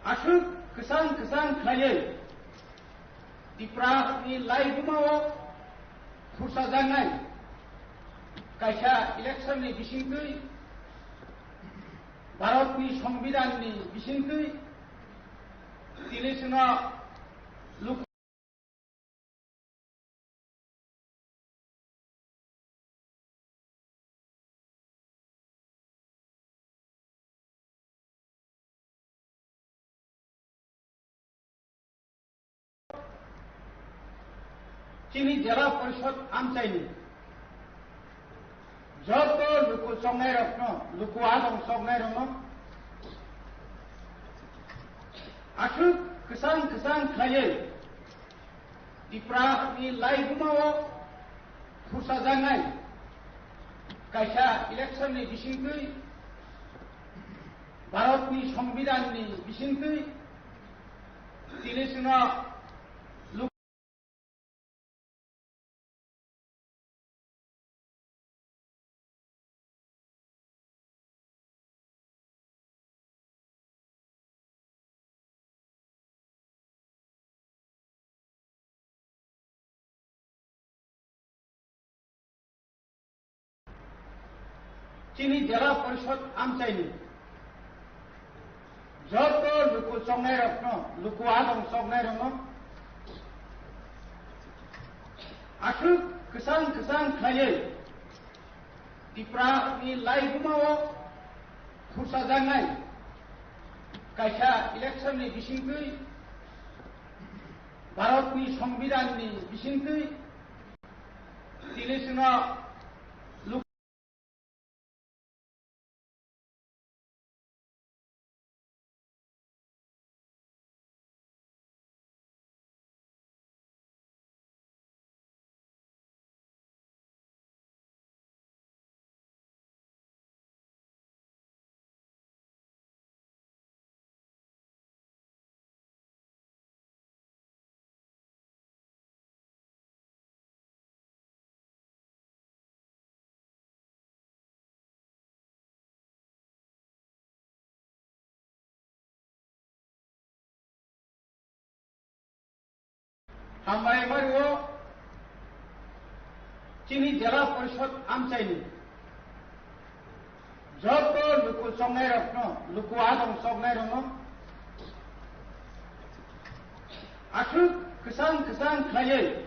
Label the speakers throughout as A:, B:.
A: Asuk kesan-kesan khaye di Prague ni laibumao kursa jangai kaisa election ni bisingtui Bharat ni সংবিধান ni bisingtui tilisna luk Chini Jala Parishad Amchaini Joto Luku Songai Rokno Luku Adong Songai Rokno Asuk kesan-kesan khaye di Prague ni laibumao kursa jangai kaisa election ni bisingtui Bharat ni সংবিধান ni bisingtui tilisna Chini Jala Parishad Amchaini Joto Luku Songai Rokno Luku Adong Songai Rokno Asuk kesan-kesan khaye di Prague ni laibumao kursa jangai kaisa election ni bisingtui Bharat ni সংবিধান ni bisingtui tilisna Hambai Mario Chini Jala Parishad Amchaini Joto Luku Songai Rokno Luku Adong Songai Rokno Asuk kesan-kesan khaye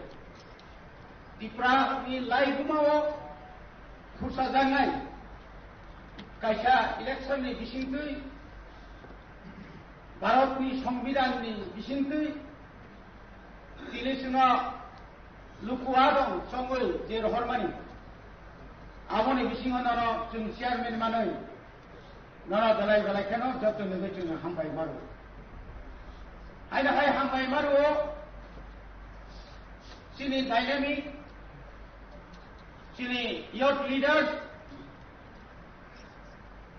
A: di Prague ni laibumao kursa jangai kaisa election ni bisingtui Bharat ni সংবিধান ni bisingtui tilisna luku adong songoi je rohormani amoni bisingo nono chung chairman manoi nono dalai dalai keno joto nege chung hambai maru aina hai hambai maru sini dynamic sini youth leaders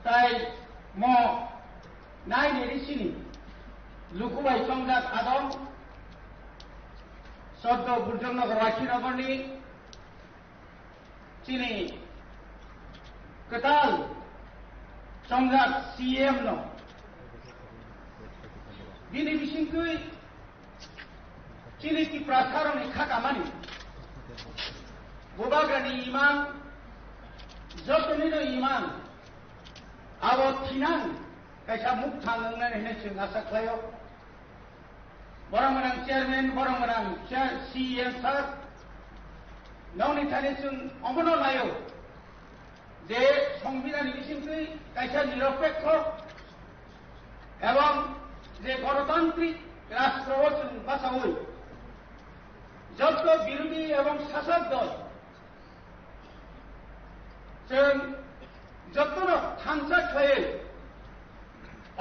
A: tai mo nai neri sini luku bai songjat adong Soddo Burjongnagar Washirabani Chini Ketal Songjat CM no Bini bisingtui Chini ki prasaroni khakamani Bobagrani iman Jotonino iman Abo thinan kaisa muk thangngan hene chung asa khlayo Borang-borang chairman, borang-borang CM sir, nauni thane chung omono layo, je সংবিধান bisingtui kaisa niropekho, ebong je গণতান্ত্রিক রাষ্ট্র chung basawoi, joto birodi ebong শাসক dol, chung jotono thangsat hoye,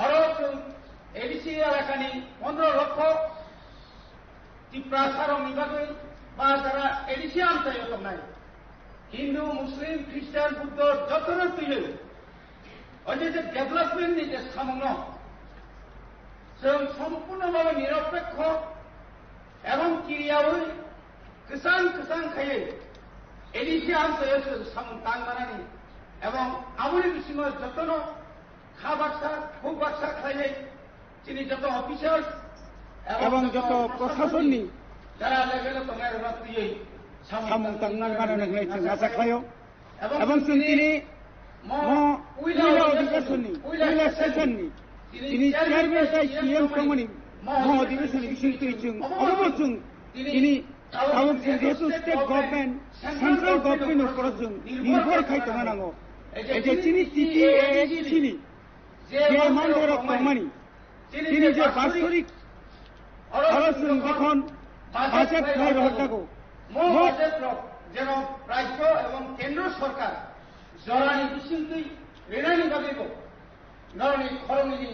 A: oro chung ADC এলাকানি 15 লক্ষ প্রাসারং বিভাগে বা যারা ADC আনতে যতন নাই হিন্দু মুসলিম খ্রিস্টান বুদ্ধ যতন তুলে ওই যে ডেভেলপমেন্ট ni যে সামগ্র जों সম্পূর্ণভাবে নিরপেক্ষ এবং কিরিয়াওই কেসান খাইয়ে এডিসি আনতে সামন তাংমানানি এবং আমরি বিসিং যতন খা বাক্সা খুব বাক্সা খাইয়ে তিনি যত অফিসার
B: এবং যত প্রশাসনनि
A: যারা লেভেলে তোমার রাত্রিयै
B: samung tangnal mana ngai chung asa khayo এবং তিনি উইলা অধিবেশনनि উইলা সেশনनि তিনি চেয়ারম্যান তাই সিএম কমনি মহ অধিবেশনनि বিশিষ্টই chung অবশ্য chung তিনি কাউক যেহেতু স্টেট গভর্নমেন্ট সেন্ট্রাল গভর্নমেন্ট উপর chung নির্ভর খাইতে নানাঙ্গো এই যে তিনি চিনি যে মানদর কমানি তিনি যে বাৎসরিক খরচ যখন বাজেট হয় রহতাগো
A: বাজেট যেন রাজ্য এবং কেন্দ্র সরকার জরানি বিশিন্তি রেনানি বাগিব নরনি খরণিনি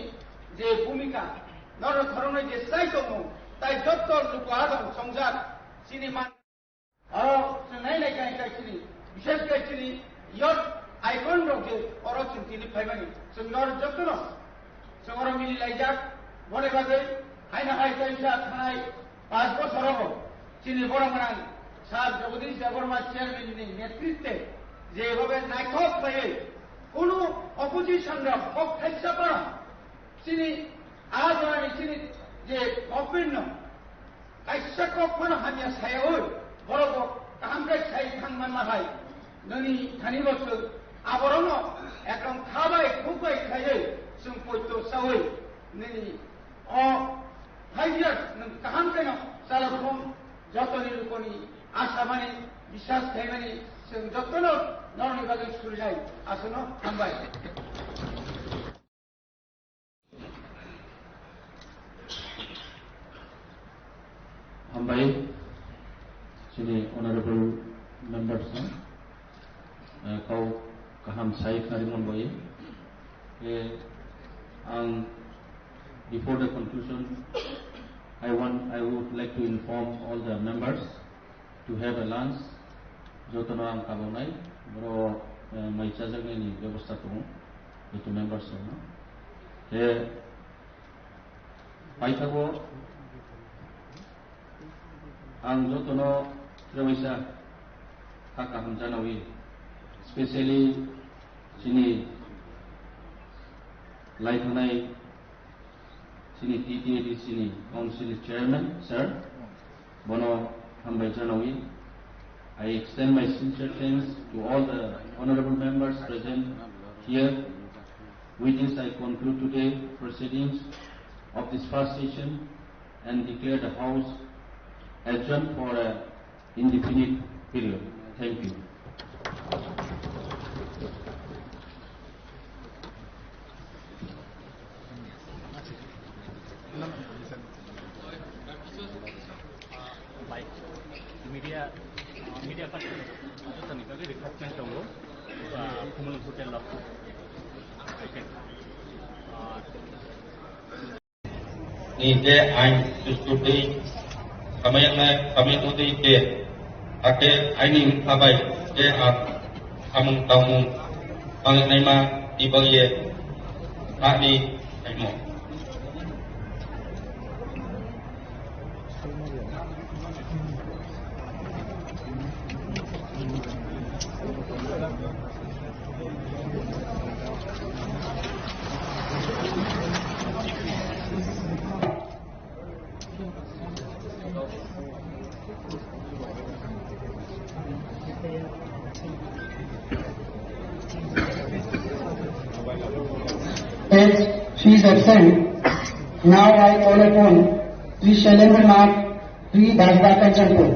A: যে ভূমিকা নর খরণে যে চাইতো তাই যত লোক আদম সংসার চিনি মান নাই নাই গাইছিনি বিশেষ গাইছিনি ইয়ত আইকন রকে অরচিন তিনি ফাইমানি जों नर যত্ন जों मिली लाइजाक बने बागै हायना हाय जायसा थानाय 5 বছরাव চিনি বড় মানান স্যার জগদীশ দেববর্মা চেয়ারম্যানनि নেতৃত্বে যেভাবে নাইকক হয়ে কোন অপোজিশনরা পক খাইছা পারা চিনি আজ চিনি যে গভর্নমেন্ট কাইসা কখন হানিয়া সায়াও বড় কাহামকে সাই থাংমান মাহাই ননি থানি বছর আবরণ একদম খাবাই খুবাই খাইয়ে जों পয়তো সাওই ননি হাইয়ার কাহামকে না সালাফম যতনি লোকনি আশা মানি বিশ্বাস থাইমানি जों যতন নরনি বাগै সুরিনাই আসনো হামবাই
C: हामबाय जोंनि अनारेबल मेम्बार्स गाव गाहाम साय खारि मोनबायो आं before the conclusion I would like to inform all the members to have a lunch जतन आं खालामनाय बर' मैसा जायगानि बेबस्था दङ जितु मेम्बार्स दङ जे बायथागो आं जतन रेवैसा काका हमजानावी स्पेशली जोंनि लाइथानाय जोंनि टिटिएडिसिनि काउन्सिल चेयरमैन सर बनो हामबाय जानावी I extend my sincere thanks to all the honorable members present here. With this, I conclude today's proceedings of this first session and declare the House adjourned for an indefinite period. Thank you.
D: media person tani kali recruitment dong kumul hotel lab
E: ni de ain studi kami uti de ake ainin abai de amung taumung pangnai ma ibaye ani aimo
F: As she is absent, now I call upon Sri Shailendranath Sri Dasbaka Champur.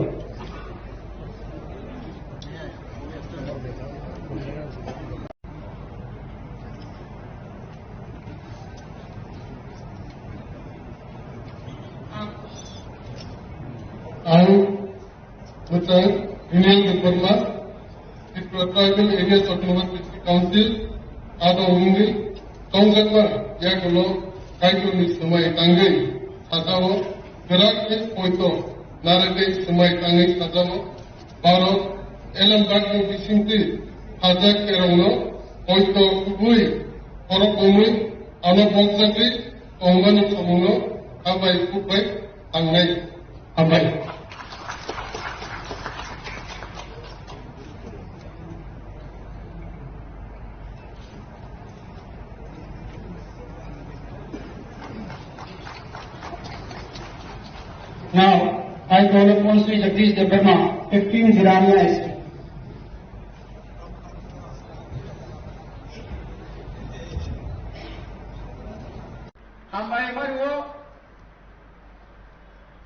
G: I would like Vinay Devarma, the tribal areas autonomous district council, Ado Ungi, Kaungakwa, Yakulo, Kaituni Sumai Tangai, Satao, Gerakis Poito, Narate Sumai Tangai Satao, Baro, Elam Bakni Bisinti, Hazak Kerano, Poito Kubui, Horokumi, Ano Boksati, Ongani Samuno, Abai Kubai, Tangai, Abai.
F: Now, I call upon Sri Jagdish Devarma, 15 Zirania ST.
A: হামবাই Mario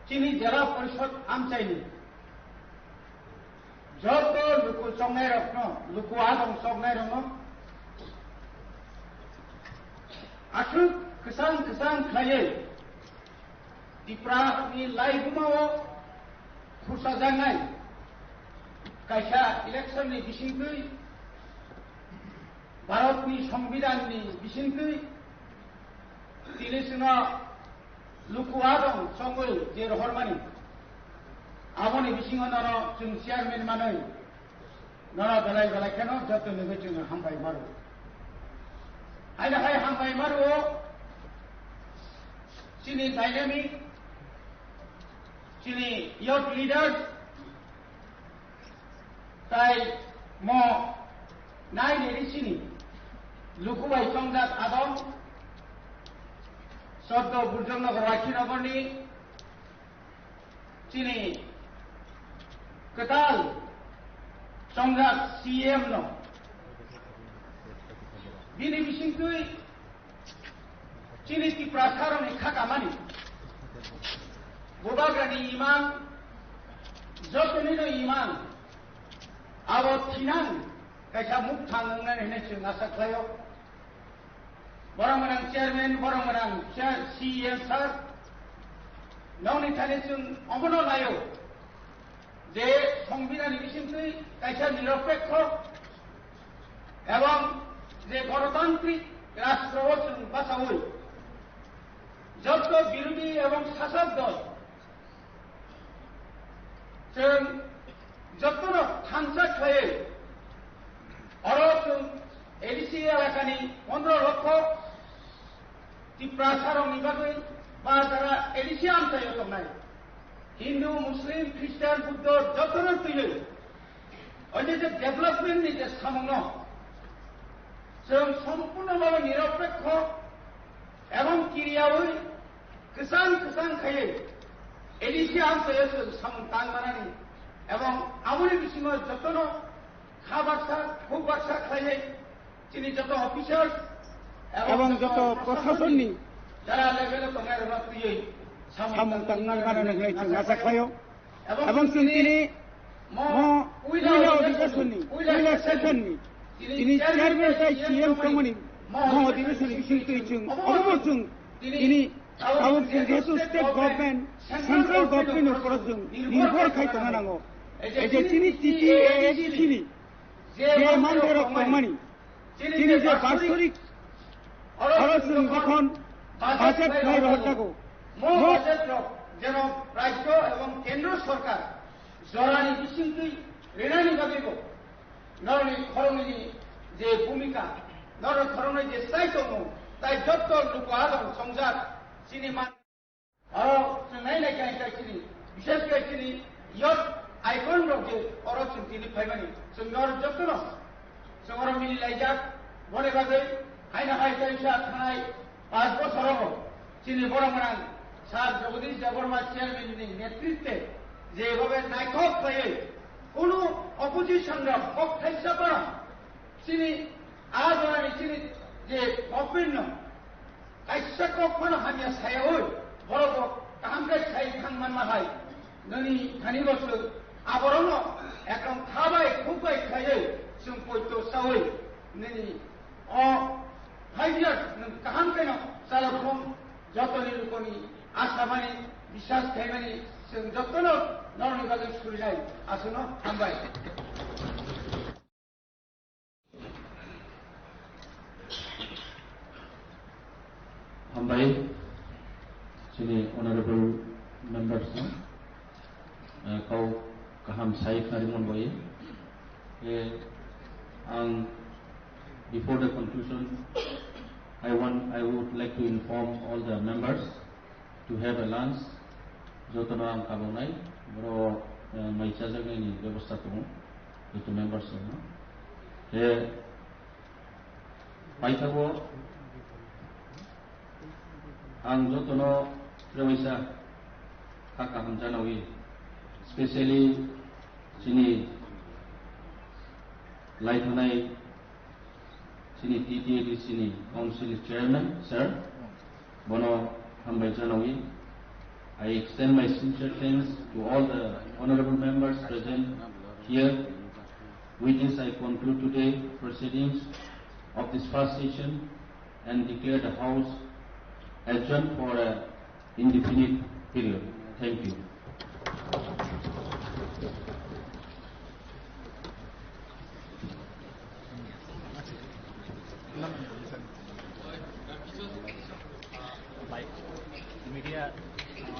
A: চিনি জেলা পরিষদ আমচাইনি যত লুকু সংনাই রত্ন লুকু আদম সংনাই রং আসু কিসান কিসান খাইয়ে ত্রিপুরাनि लाइगुमाव खुरसा जानाय कायसा इलेक्शननि बिसिंखै भारतनि संविधाननि बिसिंखै तिनिसुना लुकुआ दं संगै जे रहरमानि आबनि बिसिङाव नर जों चेयारमेन मानै नर बेलाय बेलायखानो जतननिबो जोङो हामबाय मारो आयदाहाय हामबाय मारो चिनि डायनामिक चिनि youth leaders তাই ম নাই নেরি চিনি লুকুবাই সংজাত আদম সদ্য বুর্জনগর রাখিনগরনি চিনি কেতাল সংজাত সিএম ন বিনি বিसिंखै চিনি ত্রিপুরা সাरनि खाखामानि गोबाग्रानि इमान जतनिनो इमान आबो थिनां कायसा मुख थांनानै होननाय जों आसा खालायो बरंमोनां चेयारमेन बरंमोनां सीएम सार नौनि थाने जों अबनो लायो जे संविधाननि बिसिंखै कायसा निरपेक्ष एवं जे गणतान्त्रिक राष्ट्रआव जों बासावै जत बिरोधी एवं शासक दल जों जतन थांसा खायै जों एडिसि एलाकानि 15 लक्ष त्रिपुरा सारनि बागै बा जारा एडिसि आमचायाव दंनाय हिंदू मुस्लिम ख्रिस्टान बुद्ध जतन फैयो ओइ जे डेभेलपमेन्टनि जे सामङ जों सम्पूर्णभावे निरपेक्ष एवं किरियावै किसान किसान खायै एडिसि आमचायाव जों सामन्तान मानानि एवं आमुनि बिसिङाव जतन खा बाक्सा खुब बाक्सा खायै चिनि जत अफिसार्स
B: एवं जत प्रशासननि
A: যারা লেভেলে দंनाय रफैयै
B: सामन्तान मानानै जों आसा खालायो एवं जों दिनै म उइला अधिवेशननि उइला सेसननि दिनै चेयारमेन जाय सीएम संमनि म अधिवेशननि बिसिंखै जों अबो जों दिनै गावों जेहेतु स्टेट गवर्नमेंट सेंट्रल गवर्नमेंट ऊपर जों निर्भर खालामनांगौ जे चिनि टिटिएडिसिनि जे मानदेर खामानि चिनि जे बार्षिक जों যখন বাজেট নাই রহতাগো
A: বাজেট যেন রাজ্য এবং কেন্দ্র সরকার জরানি বিসিংখै রেনাनि बागैबो नरनि खरंनि जे भूमिका नर खरंनि जे साइ दङ ताइ जत लुकु आदम संजात चिनि मान जों नायनाय चिनि बिसेसकै चिनि यत आइकन रं जे जों दिनै फायमानि जों नर जतन जों मिनि लाइजाक बने बागै हायना हाय जायसा थानाय 5 বছরাव चिनि बरंमोनां सार जगदीश देवबर्मा चेयारमेननि नेतृत्वे जेभाবে नायखक खायै কোনো অপোজিশনরা পক্ষাইসা করা চিনি আজরানি চিনি যে গভর্নমেন্ট কাইসা কখনো হামিয়া সায়াও বড় কাহামকাই সাই থাংমান মাহাই ননি খানি বছর আবরণ একদম খাবাই খুববাই খাयै जों পয়তো সাওই ননি অ 5 ইয়ার্স কাহামকাই না সালাফম যতনি লুকনি আশামানি বিশ্বাস খাইমানি जों যতন नरनि बागै सुरिनाय आसनो हामबाय
C: हामबाय जोंनि अनारेबल मेम्बार्स गाव गाहाम साय खारि मोनबोयो आं before the conclusion I would like to inform all the members to have a lunch जतन आं खालामनाय बर' मैसा जायगानि बेबस्था दङ जितु मेम्बार्स दङ बे बायथागो आं जतन रेवैसा Kaka Hamjanawi, especially Sini Laitanai, Sini TTAD Sini Council Chairman, Sir, Bono Hambai Janawi. I extend my sincere thanks to all the honorable members present here. With this, I conclude today's proceedings of this first session and declare the House adjourned for an indefinite period. Thank you.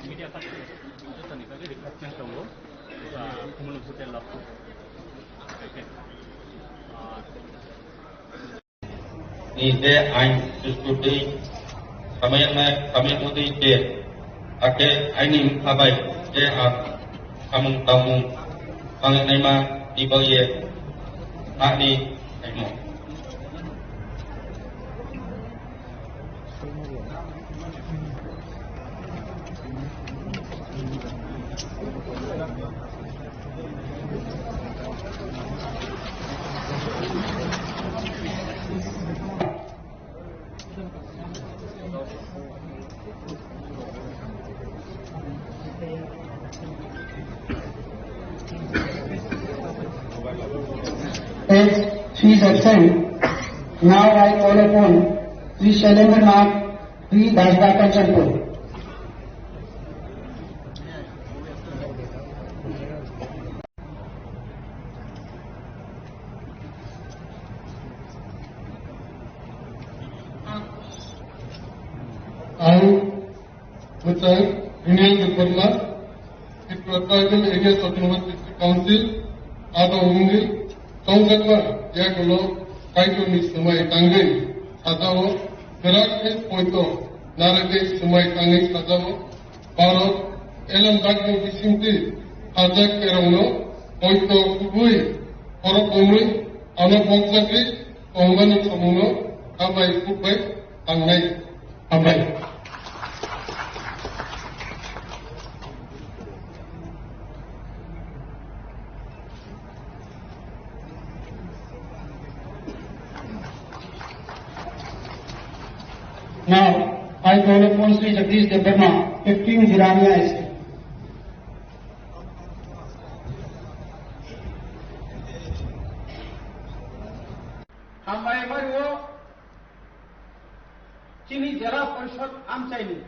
D: Media kan itu tadi kali requestnya tunggu kumulus hotel lah.
E: Ini ain diskusi kami uti ke ake ainin abai ke kamu tamu pangai ma di bawah ani aimo.
F: As she is absent, now I call upon Sri Shailendra Nath, Sri Dasda Kanchanpur.
G: I, with Union Gurbarla, the tribal areas of Nova District Council, Ada Ungi, Kaungkatwa, Yakulo, Kaituni Sumai Tangai, Sadao, Verak Poito, Narake Sumai Tangai Sadao, Baro, Elam Dagno Visinti, Hadak Kerano, Poito Kubui, Horokumi, Ano Boksaki, Ongani Samuno, Abai Kubai, Tangai, Abai.
F: Now, I call upon Sri Jagdish Devarma, 15 Zirania Estate.
A: Hambai Mario, Chini Jara Parishad Amchaini.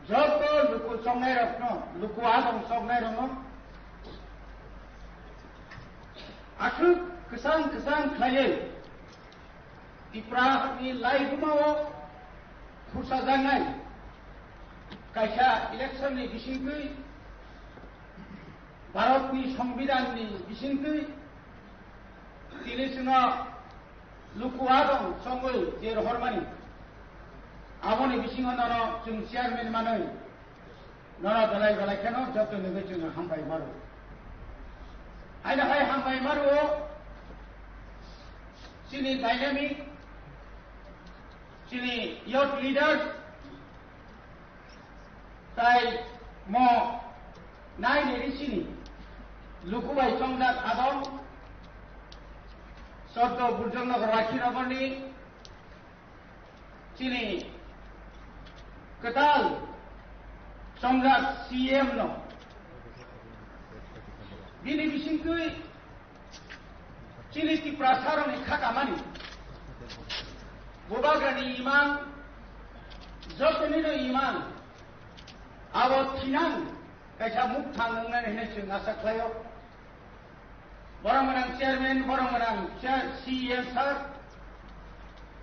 A: Joto Luku Songai Rafno, Luku Adam Songai Rafno. Ashuk Kisan Khaye. Tipra ni lai gumao kursa jangai kaisa election ni bisingkui Bharat ni Sambidan ni bisingkui tilisuna luku adong songoi je hormani amoni bisingo nono chung chairman manoi nono dalai balai keno joto nebe chung hambai maru aina hai hambai maru sini dynamic Sini youth leaders, tai mo nai dari sini, luku bai songdak adong, sorto burjong nak rakhi rabani, sini ketal songdak CM no, bini bisingkui, sini ti prasarong ikakamani. Bobagrani iman, Jokonino iman, Abo Tinang, Kaisa Muktang and Nation Nasaklayo, Boramanang Chairman, Boramanang CM Sir,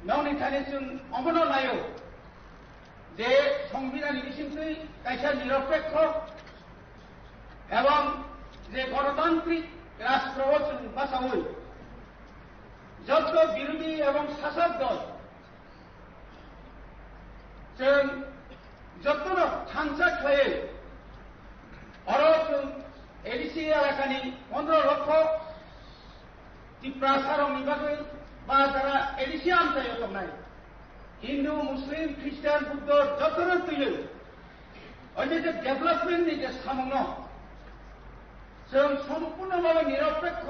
A: Noni Tanison, Omono Layo, De Songbiran Vicentry, Kaisa Niropeko, Evam, De Gorotantri, Rastrowatsun Basawui, Jotko Birudi, Evam Sasad जों जत्तनो थांसा खाये अरो जों ADC एलाकानि 15 लक्ष तिप्रासारं निबागै बा Zara ADC आमथायाव थांनाय हिन्दु मुस्लिम ख्रिस्टान बुद्ध जत्तनो फैयो 어제 데벨롭먼트 이제 사먹노 जों সম্পূর্ণভাবে নিরপেক্ষ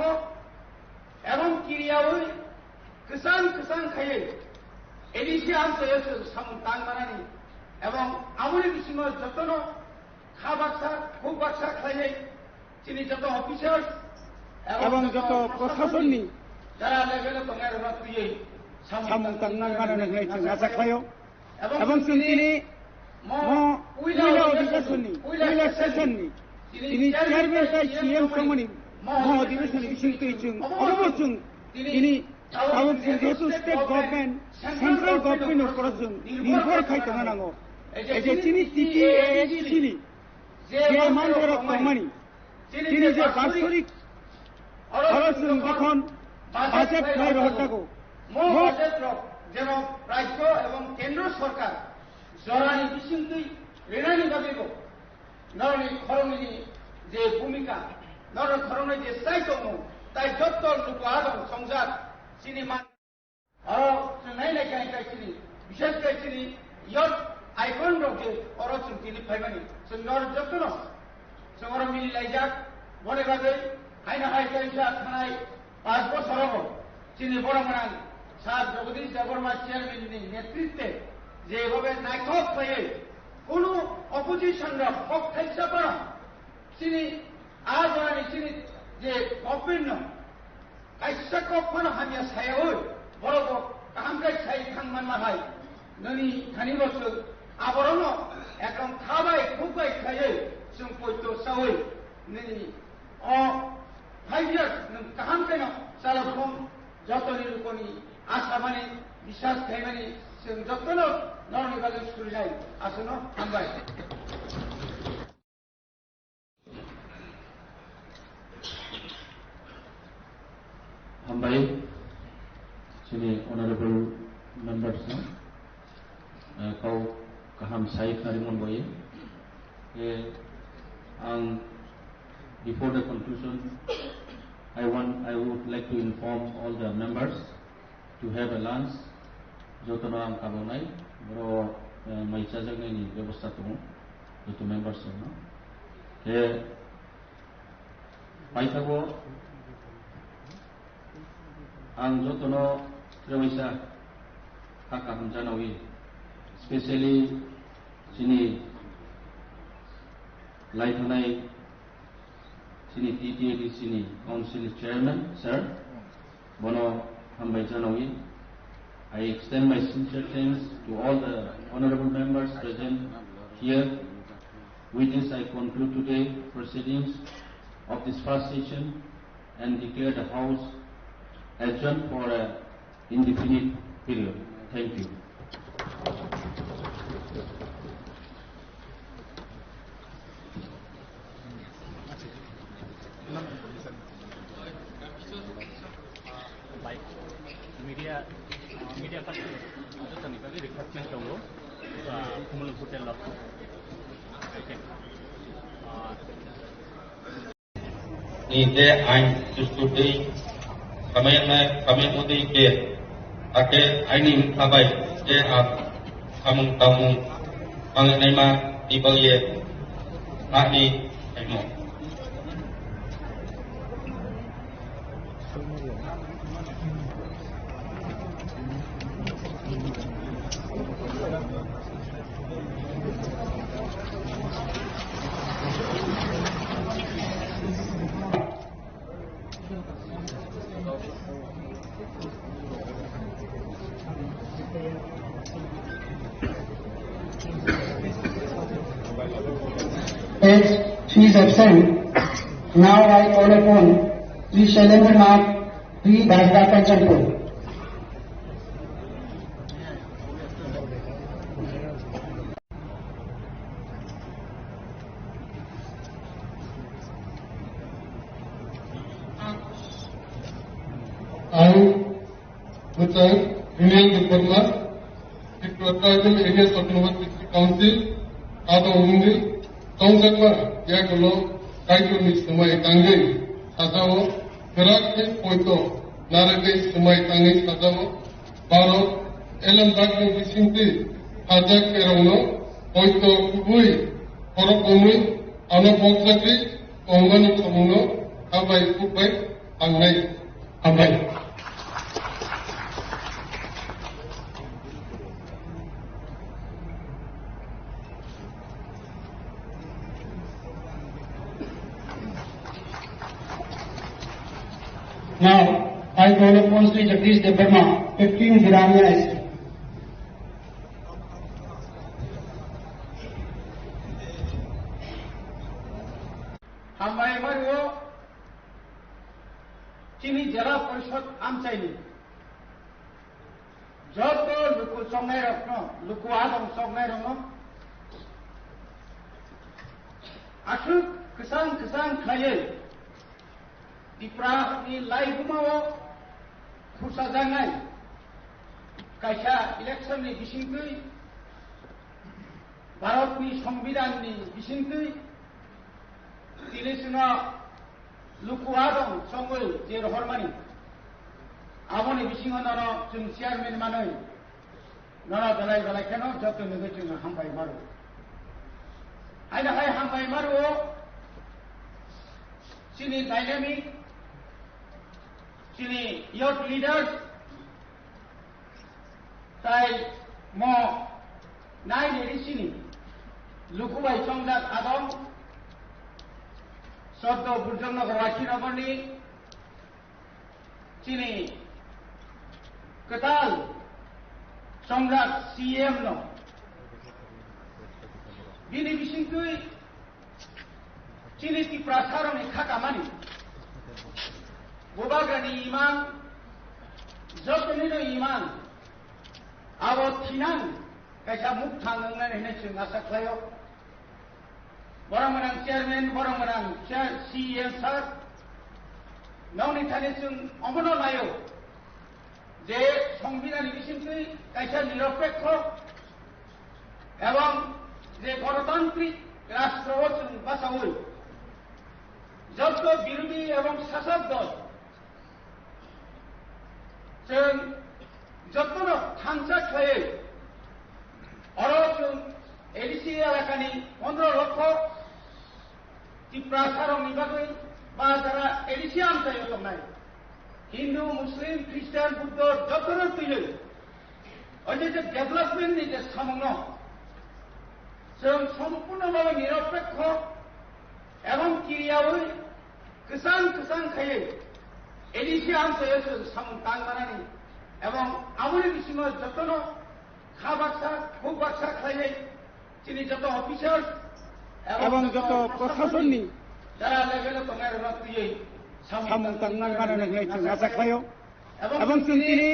A: এবং কিরিয়াওই কেসান খাইয়ে এডিসি আন্তর্জাতিক সামন তাং মানানি এবং আমুনি বিসিংহ যতন খা বাক্সা খুব বাক্সা খাইয়ে তিনি যত অফিসার
B: এবং যত প্রশাসননি
A: যারা লেভেলে দঙের তুই
B: সামন তাংনাং মানাनै जों आसा खालायो এবং তিনি উইলা সেশনनि তিনি চেয়ারম্যান সিএম সমনি মহাধিবেশনের বিশিষ্টই जों অবশ্যই তিনি সাউথ যেহেতু স্টেট গভর্নমেন্ট সেন্ট্রাল গভর্নমেন্টের উপর जों নির্ভর খাইতে নানাঙ্গো এই যে তিনি টিটিএডিসিনি যে মানদর কমানি তিনি যে বাৎসরিক খরচ যখন বাজেট বাইর হতাগো
A: বাজেট যেন রাজ্য এবং কেন্দ্র সরকার জরানি বিশিষ্টই রেনানি ভাবিব নরনি খরংনি যে ভূমিকা নর খরংনি যে সাইতো তাই যত লোক আদম সংসার সিনেমা আরো নাই লেখাই চিনি বিশেষ করে চিনি ইয়ত আইকন রকে অরচন তিনি ফাইমানি जों নর যত্ন जों মিলি লাইজাক বনে বাজে হাইনা হাই কাইসা থানায় 5 বছর চিনি বড় মানান স্যার জগদীশ দেববর্মা চেয়ারম্যানनि নেতৃত্বে যেভাবে নাইকক হয়ে কোন অপোজিশনরা হক খাইছে পারা চিনি আজ চিনি যে গভর্নমেন্ট কাইসা কখন হামিয়া সায়াও বড় কাহামকাই সাই খাংমান মাহাই ননি খানি বছর আবরণ একদম খাবাই খুববাই খাইয়ে जों পয়তো সাওই ননি 5 years কাহামকাই না সালাফম যতনি লোকনি আশা মানে বিশ্বাস খাইমানি जों যতন নরনি বাজে শুরু যাই আসুন হামবাই
C: Hambai, sini honorable members, kau kaham sai karimun boye. Before the conclusion, I would like to inform all the members to have a lunch. Jotono ang kabonai, bro mai chajagni ni ব্যবস্থা তো joto members no. Paitabo ang jotono rewaisa haka hamjanawi, especially sini laitanai sini TTAD sini council chairman sir bono hambai janawi. I extend my sincere thanks to all the honorable members present here. With this, I conclude today's proceedings of this first session and declare the House adjourned for an indefinite period. Thank you.
D: Media part itu tadi requirement dong lo, kumul hotel lo.
E: Ini ain diskusi kami mudi ke ake ainin abai ke kamung tamu mengenai ma ibaye tadi emo.
F: As she is absent, now I call upon Sri Shailendra Nath, Sri Dasda Kanchanpur.
G: I, with Union Gurbarma, Tribal Areas Autonomous District Council, Ado Undi, Kaungsatma, Yakulo, Kaituni Sumai Tangai, Sazao, Karakis Poito, Narakis Sumai Tangai Sazao, Baro, Elam Dagni Visinti, Hajak Perauno, Poito Kubui, korok umi ano bongsakri ongani samuno habai kubai angnai habai.
F: Now, I call upon Sri Jagdish Devarma, 15 Virania ST.
A: হামবাই Mario চিনি জেলা পরিষদ আমচাইনি যত লুকু সংনাই রত্ন লুকু আদম সংনাই রং আসুক কিসান কিসান খাইয়ে ত্রিপুরাनि लाइगुमाव खुरसाजानाय कायसा इलेक्शननि बिसिंखै भारतनि संविधाननि बिसिंखै तिलिसुना लुकुआ दं संगै जे रहरमानि आबनि बिसिङाव नर जों चेयारमेन मानै नर दलाय दलायखानो जत नोगै जों हामबाय मारो आइनाहाय हामबाय मारो चिनि डायनामिक चिनि youth leaders tai mo nai ni sini lukubai chongdak adom soddo burjongno gawaki rabani chini ketal chongdak CM no bini bisingkui chini ti prasaroni khakamani Bobagrani iman, jotnino iman, abo thinan, kaisa muk thangngan hene chung asa khlayo. Borangmanang chairman, borangmanang CM sir, nauni thane chung omono layo, je সংবিধান বিশিংকই kaisa নিরপেক্ষ এবং যে গণতান্ত্রিক রাষ্ট্র chung বাসাওই, যত বিরোধী এবং শাসক দল जों जत्न थांसा खायै अरो जों एडिसि एलाकानि 15 लक्ष टिप्रा सारंनि बागै बा जारा एडिसि आमथायाव दंनाय हिन्दु मुस्लिम ख्रिस्टान बुद्ध जत्न तैयो अजे जे डेभलपमेन्टनि जे सामंनो जों सम्पूर्णभावे निरपेक्ष एवं क्रियायै किसान किसान खायै एडिसि आमथायाव जों सामं तांमानानि एवं आमुनि बिसिङाव जतन खा बाक्सा खुब बाक्सा खायै चिनि जत अफिसार्स
B: এবং যত প্রশাসননি
A: যারা লেভেলে দंनाय रक्तियै
B: সামং তাংনাং বানাनै जों आसा खायो এবং তিনি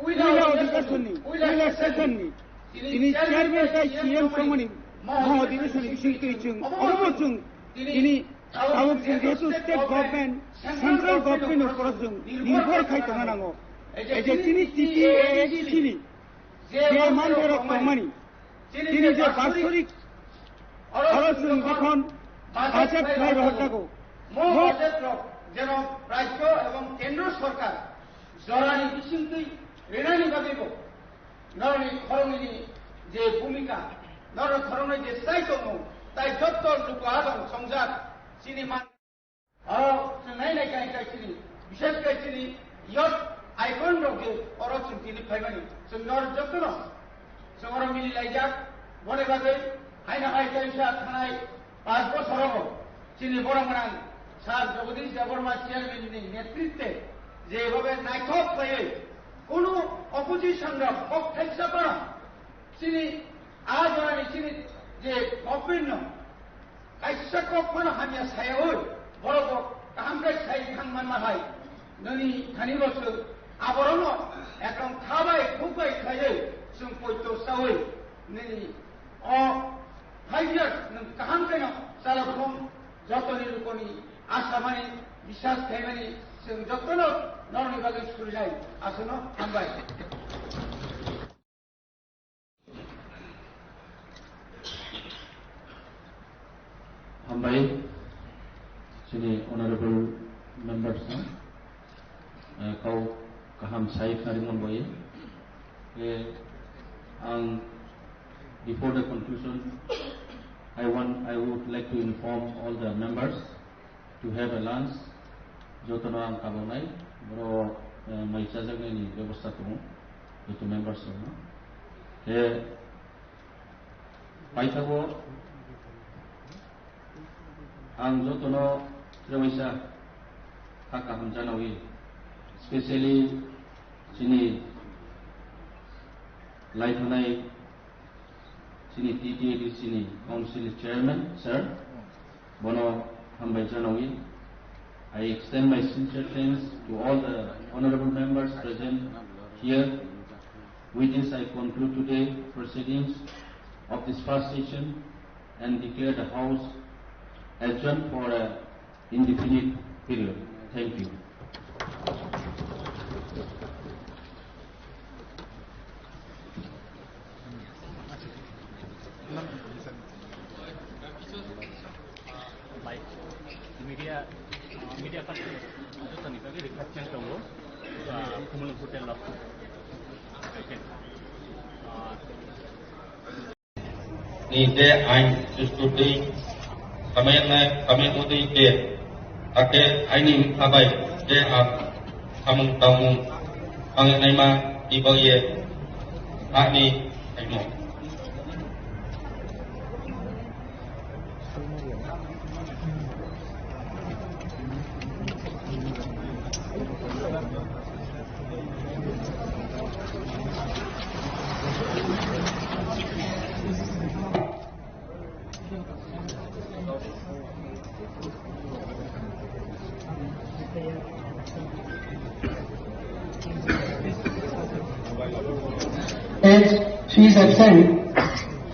B: উইলা অধিবেশনनि উইলা সেশনनि তিনি চেয়ারম্যান তাই সিএম সমনি মহ অধিবেশনनि বিশিংকই जों অবচুং তিনি Our যেহেতু স্টেট গভর্নমেন্ট সেন্ট্রাল গভর্নমেন্ট উপর जों নির্ভর খাইতে নানাঙ্গো এই যে তিনি চিনি যে মানদের কমানি তিনি যে বাৎসরিক খরচ যখন বাজেট খাই রহতাগো
A: বাজেট যেন রাজ্য এবং কেন্দ্র সরকার জরানি বিশিংকই রেনানি বাগিব নরনি খরংনি যে ভূমিকা নর খরংনি যে সাইতো তাই যত লোক আদম সংজাত सिनेमा और सुनाई नहीं कहीं चिनी विशेष कर चिनी यद आइकन रोगे और चिनी फाइमानी सुनर जतन सुनर मिली लाइजाक बने बादे हाई ना हाई कैसा थानाय 5 बছর चिनी बरमनां सार जगदीश देवर्मा चेयरमैननि नेतृत्वे जे एभाবে नायक खायै कोनो अपोजिशनरा पक्षायसा बारा चिनी आजरानि चिनी जे government kaisa kopana hanya sayawoi borobo kahamkai sai thangman mahai noni khani bosu aborono ekdom khabai khubai khayai sum poito sawoi nini o 5 years kahamkai no salakhom jotoni lukoni asamani বিশ্বাস খাইমানি जों जतन नरनि बागै सुरजाय आसनो हामबाय
C: Hambai, sini honorable members, kau kaham saya karimun boye. Ang before the conclusion I would like to inform all the members to have a lunch. Jotono ang kabonai, bro may sajagay ni ବ୍ୟବস্থা ko joto members no. He paitabo ang jotono rewaisa haka hamjanawi, especially sini laitanai sini TTAD sini council chairman sir bono hambai janawi. I extend my sincere thanks to all the honorable members present here. With this, I conclude today's proceedings of this first session and declare the House adjourned for an indefinite period. Thank you.
D: Media person itu nih bagi reflection tunggu kumulus hotel lah.
E: Ni te ain sustuti kami uti ke ake ainin abai te kamung tamu pangai ma ibaye ani aino.
F: As she is absent,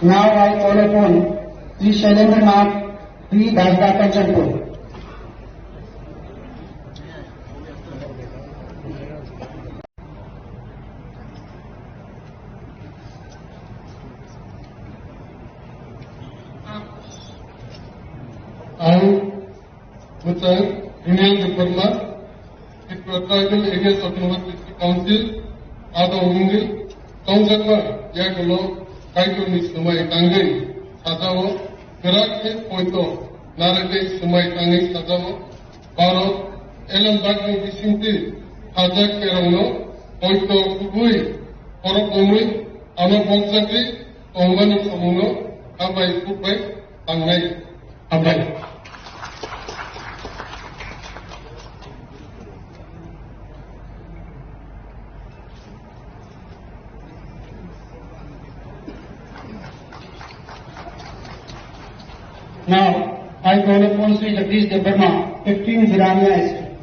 F: now I call upon Sri Shailendranath Sri Dasda Kanchanpur.
G: I, Mr. Union Department, the Tribal Areas Autonomous Council, Ada Umungil, Kaungsatma, Yagulo, Kaito ni Sumai Tangai, Sadawo, Gerak Poito, Narade Sumai Tangai Sadawo, Baro, Elam Bagni Bisinti, Hajak Kerauno, Poito Kubui, Korok Umui, Ano Bongsakri, Ongani Samuno, Abai Kubai, Tangai, Abai.
F: Now I call upon Sri Jagdish Devarma, 15 Zirania Street.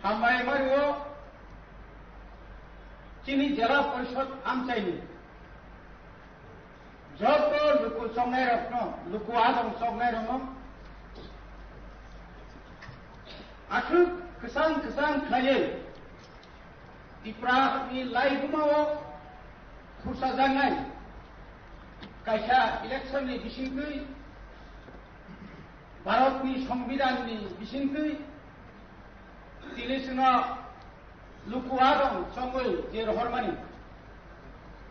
A: Hambai Mario Chini Jala Parishad Amchaini Joto Luku Songairokno, Luku Adam Songairokno Ashuk Kesan Khaye Dipra ni laigumao kursa jangai kaisa election ni bisingkui Bharat ni সংবিধান ni bisingkui tilisna luku adong songoi je rohormani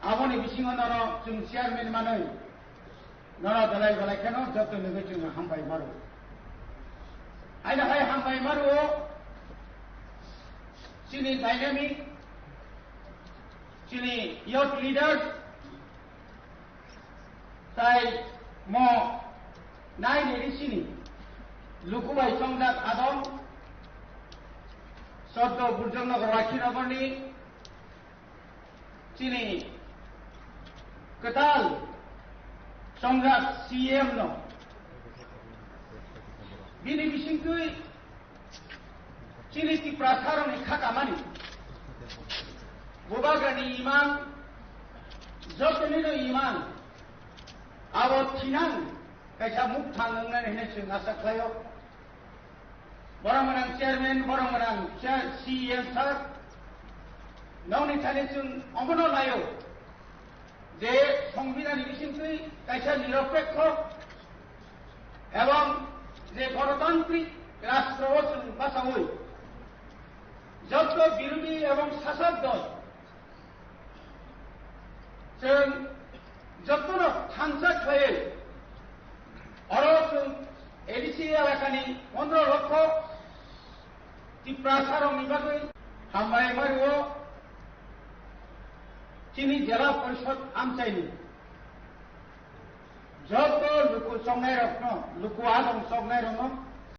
A: amoni bisingo nono chung chairman manoi nono dalai balai keno joto nege chung hambai maru aina hai hambai maru sini dynamic Sini youth leaders, tai mo nai dari sini, luku bai songdat adom, soto burjong nagar wakil abani, sini ketal songdat CM no, bini bisingkui, sini ti prasaran ikakamani. Bubagani iman, jotnino iman, awat tinang, kaisa muktang ngan hene sing asak layo. Barang-barang chairman, barang-barang CM sir, nauni thane sing omono layo. Je সংবিধান বিশিষ্টই কাইসা নিরপেক্ষ এবং যে গণতান্ত্রিক রাষ্ট্র বাঁচাবই যত বিরোধী এবং শাসক দল जों जत्न थांसा खायै आरो जों एडिसि एलाकानि 15 लक्ष टिप्रासारनि बागै हामबाय मारियो चिनी जिला परिषद आमचाइनि जत लुकु संनाय रखनो लुकु आदम संनाय रखनो